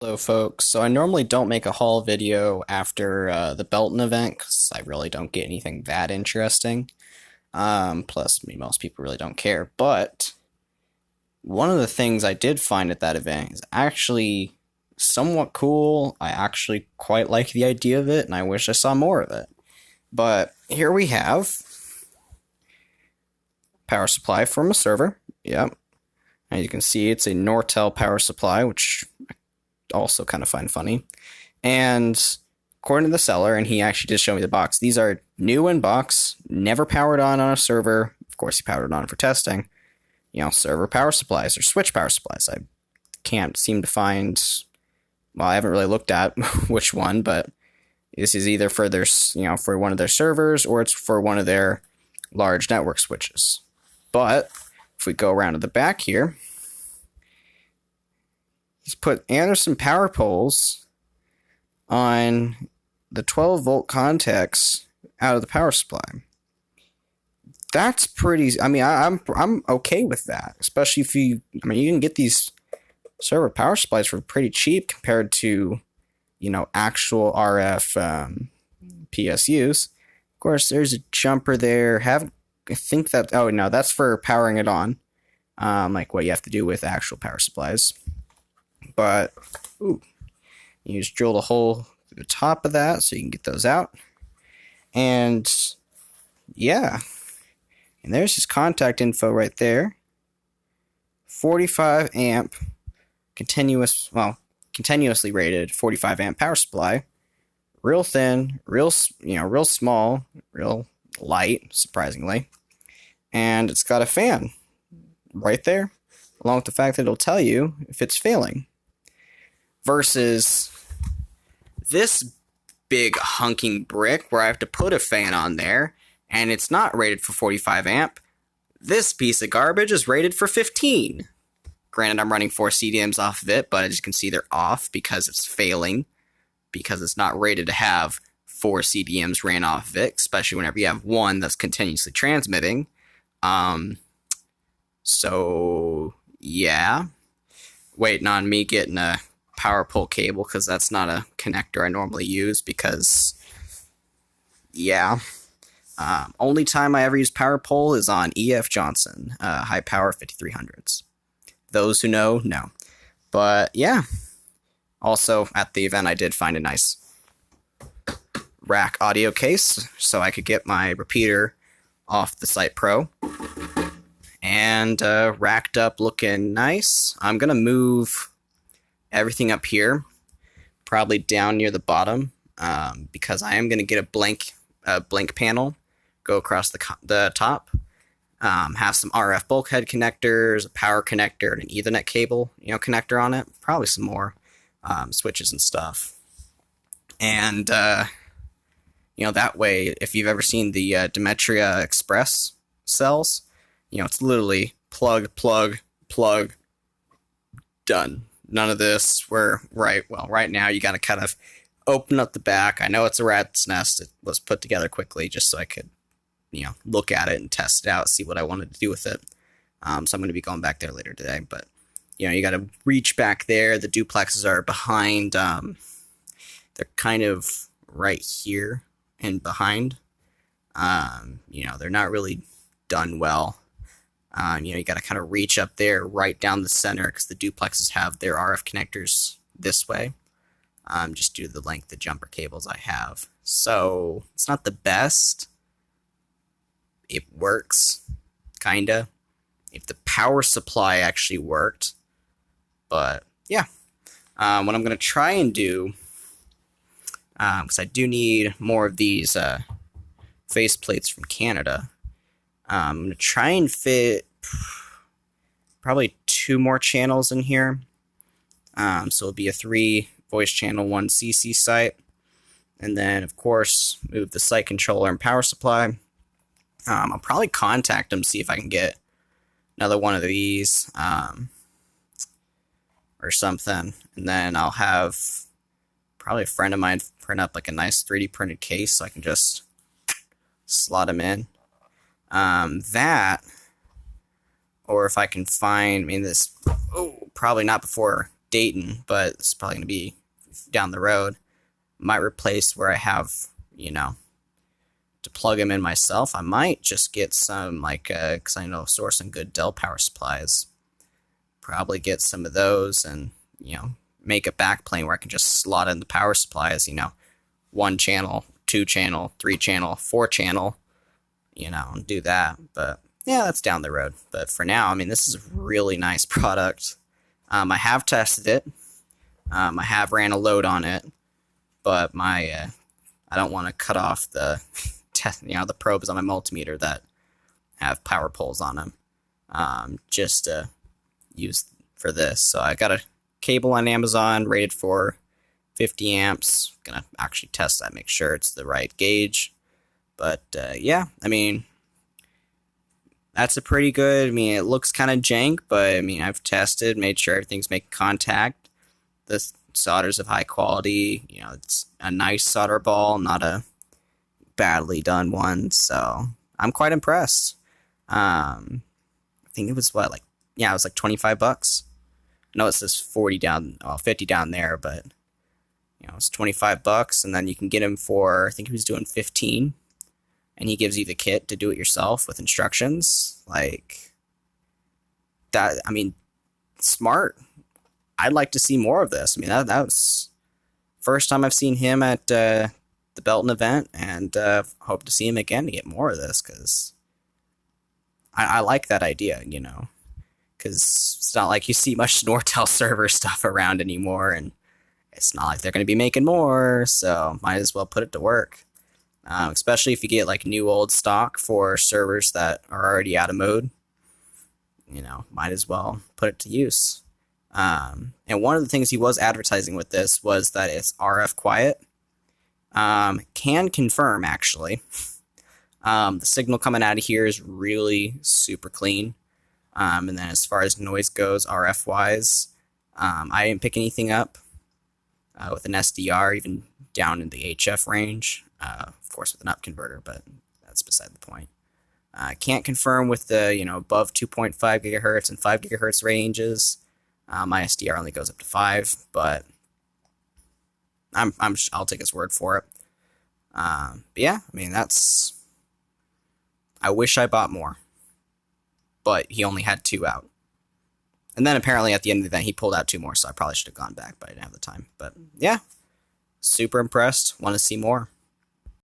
Hello, folks. So I normally don't make a haul video after the Belton event because I really don't get anything that interesting. Plus, most people really don't care. But one of the things I did find at that event is actually somewhat cool. I actually quite like the idea of it, and I wish I saw more of it. But here we have power supply from a server. Yep. As you can see, it's a Nortel power supply, which I also kind of find funny. And according to the seller, and he actually did show me the box, these are new in box, never powered on a server. Of course, he powered it on for testing. Server power supplies or switch power supplies. I can't seem to find. Well, I haven't really looked at which one, but this is either for their, for one of their servers or it's for one of their large network switches. But if we go around to the back here, he's put Anderson power poles on the 12-volt contacts out of the power supply. That's pretty. I'm okay with that, especially if you can get these server power supplies for pretty cheap compared to, actual RF PSUs. Of course, there's a jumper there. I think that. Oh no, that's for powering it on. Like what you have to do with actual power supplies. But you just drilled a hole through the top of that so you can get those out. And yeah. And there's his contact info right there. 45 amp continuously rated 45 amp power supply. Real thin, real small, real light, surprisingly. And it's got a fan right there, along with the fact that it'll tell you if it's failing. Versus this big hunking brick where I have to put a fan on there, and it's not rated for 45 amp. This piece of garbage is rated for 15. Granted, I'm running 4 CDMs off of it, but as you can see, they're off because it's failing, because it's not rated to have 4 CDMs ran off of it, especially whenever you have one that's continuously transmitting. So, yeah. Waiting on me getting a power pole cable because that's not a connector I normally use because, yeah. Only time I ever use power pole is on EF Johnson, high power 5300s. Those who know. But yeah. Also, at the event, I did find a nice rack audio case so I could get my repeater off the Site Pro. And racked up looking nice. I'm going to move everything up here, probably down near the bottom, because I am going to get a blank panel, go across the top, have some RF bulkhead connectors, a power connector, and an Ethernet cable, connector on it, probably some more switches and stuff. And, that way, if you've ever seen the Demetria Express cells, it's literally plug, done. None of this. Right now you got to kind of open up the back. I know it's a rat's nest. It was put together quickly just so I could, look at it and test it out, see what I wanted to do with it. So I'm going to be going back there later today. But, you got to reach back there. The duplexes are behind. They're kind of right here and behind. They're not really done well. You got to kind of reach up there right down the center because the duplexes have their RF connectors this way, just due to the length of jumper cables I have. So it's not the best. It works, kinda. If the power supply actually worked. But yeah, what I'm going to try and do, because I do need more of these face plates from Canada, I'm going to try and fit probably 2 more channels in here. So it'll be a 3 voice channel, 1 CC site. And then, of course, move the site controller and power supply. I'll probably contact them, see if I can get another one of these or something. And then I'll have probably a friend of mine print up like a nice 3D printed case so I can just slot them in. That, or if I can find, probably not before Dayton, but it's probably going to be down the road. Might replace where I have, you know, to plug them in myself. I might just get some, like, because I know source some good Dell power supplies. Probably get some of those and, you know, make a backplane where I can just slot in the power supplies, you know, 1 channel, 2 channel, 3 channel, 4 channel, you know, and do that. But yeah, that's down the road. But for now, I mean, this is a really nice product. I have tested it. I have ran a load on it, but my I don't want to cut off the the probes on my multimeter that have power poles on them, just to use for this. So I got a cable on Amazon rated for 50 amps. Gonna actually test that, make sure it's the right gauge. But yeah, I mean, that's a pretty good. I mean, it looks kind of jank, but I mean, I've tested, made sure everything's making contact. The solder's of high quality. You know, it's a nice solder ball, not a badly done one. So I'm quite impressed. I think it was it was like $25. I know it says 40 down, 50 down there, but you know, it's $25, and then you can get him for, I think he was doing 15, and he gives you the kit to do it yourself with instructions. Like that, I mean, smart. I'd like to see more of this. I mean, that was first time I've seen him at the Belton event, and hope to see him again to get more of this, because I like that idea, you know, because it's not like you see much Nortel server stuff around anymore, and it's not like they're going to be making more, so might as well put it to work. Especially if you get like new old stock for servers that are already out of mode, you know, might as well put it to use. And one of the things he was advertising with this was that it's RF quiet. Can confirm, actually. The signal coming out of here is really super clean. And then as far as noise goes, RF wise, I didn't pick anything up with an SDR, even down in the HF range. Of course, with an up converter, but that's beside the point. Can't confirm with the, you know, above 2.5 gigahertz and 5 gigahertz ranges. My SDR only goes up to 5, but I'll take his word for it. But yeah, I mean, I wish I bought more, but he only had 2 out. And then apparently at the end of the event, he pulled out 2 more, so I probably should have gone back, but I didn't have the time. But yeah, super impressed. Want to see more.